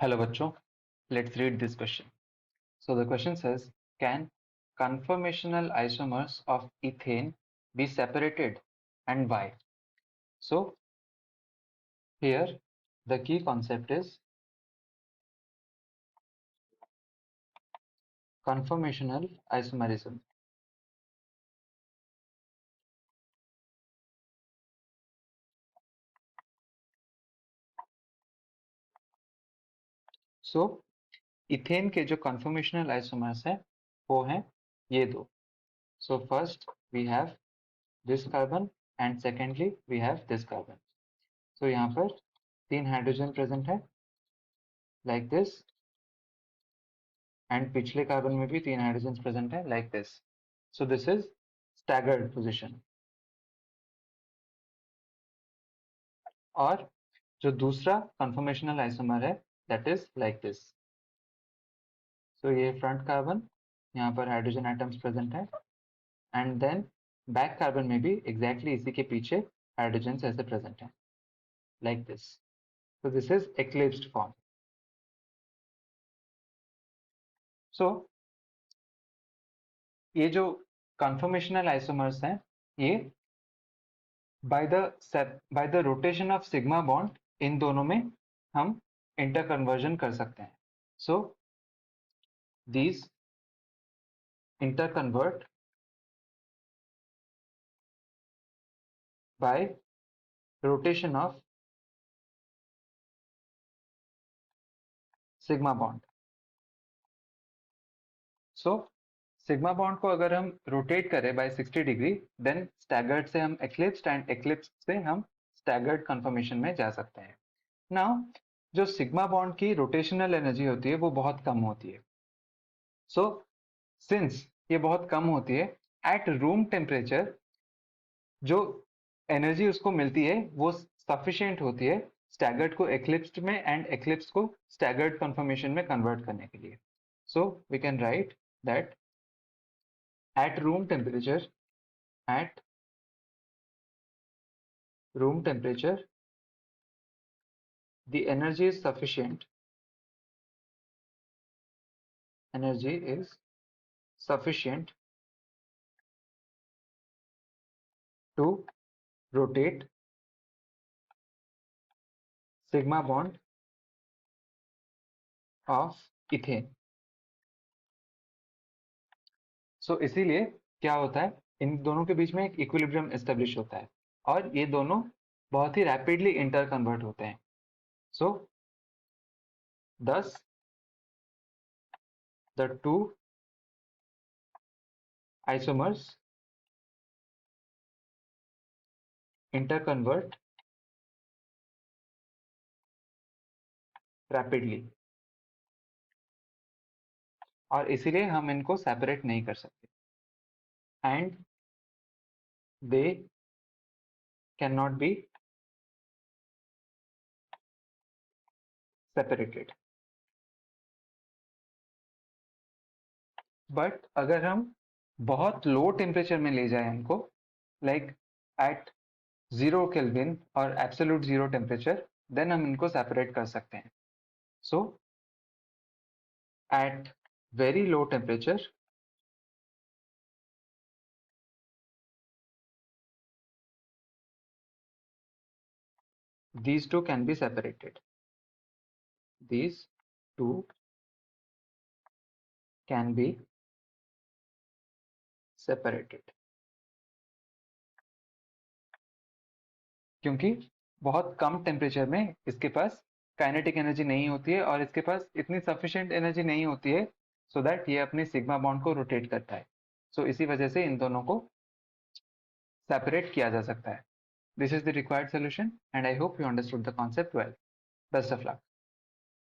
Hello bachcho, let's read this question. So the question says, can conformational isomers of ethane be separated and why? So here the key concept is conformational isomerism. So ethane के जो conformational isomers है वो हैं ये दो. So first we have this carbon and secondly we have this carbon. So यहाँ पर 3 hydrogen present है like this and पिछले कार्बन में भी 3 हाइड्रोजन प्रेजेंट है like this. So this is staggered position. और जो दूसरा conformational isomer है that is like this. So ये front carbon यहाँ पर हाइड्रोजन एटम्स प्रेजेंट है and then back carbon में भी exactly इसी के पीछे हाइड्रोजन ऐसे प्रेजेंट है like this. So this is eclipsed form. So ये जो conformational isomers हैं ये by the rotation of sigma bond इन दोनों में हम interconversion कर सकते हैं. So these interconvert by rotation of sigma bond. So sigma bond को अगर हम rotate करें by 60 डिग्री then staggered से हम eclipsed and eclipsed से हम staggered conformation में जा सकते हैं. Now जो sigma bond की rotational energy होती है वो बहुत कम होती है. So since ये बहुत कम होती है at room temperature जो एनर्जी उसको मिलती है वो सफिशिएंट होती है स्टैगर्ड को एक्लिप्स्ड में एंड एक्लिप्स को स्टैगर्ड कन्फर्मेशन में कन्वर्ट करने के लिए. So we can write that at room temperature the energy is sufficient to rotate sigma bond of ethane. So इसीलिए क्या होता है इन दोनों के बीच में एक इक्विलिब्रियम एस्टेब्लिश होता है और ये दोनों बहुत ही रैपिडली इंटर कन्वर्ट होते हैं. So thus the two isomers interconvert rapidly और इसीलिए हम इनको सेपरेट नहीं कर सकते and they can not be separated. But अगर हम बहुत लो टेम्परेचर में ले जाए इनको लाइक एट 0 केल्विन और एब्सोल्यूट 0 टेम्परेचर देन हम इनको सेपरेट कर सकते हैं. So at very low temperature these two can be separated. These two can be separated. क्योंकि बहुत कम टेम्परेचर में इसके पास काइनेटिक एनर्जी नहीं होती है और इसके पास इतनी सफिशिएंट एनर्जी नहीं होती है सो दैट ये अपने सिग्मा बॉन्ड को रोटेट करता है. सो इसी वजह से इन दोनों को सेपरेट किया जा सकता है. This is the required solution and I hope you understood the concept well. Best of luck.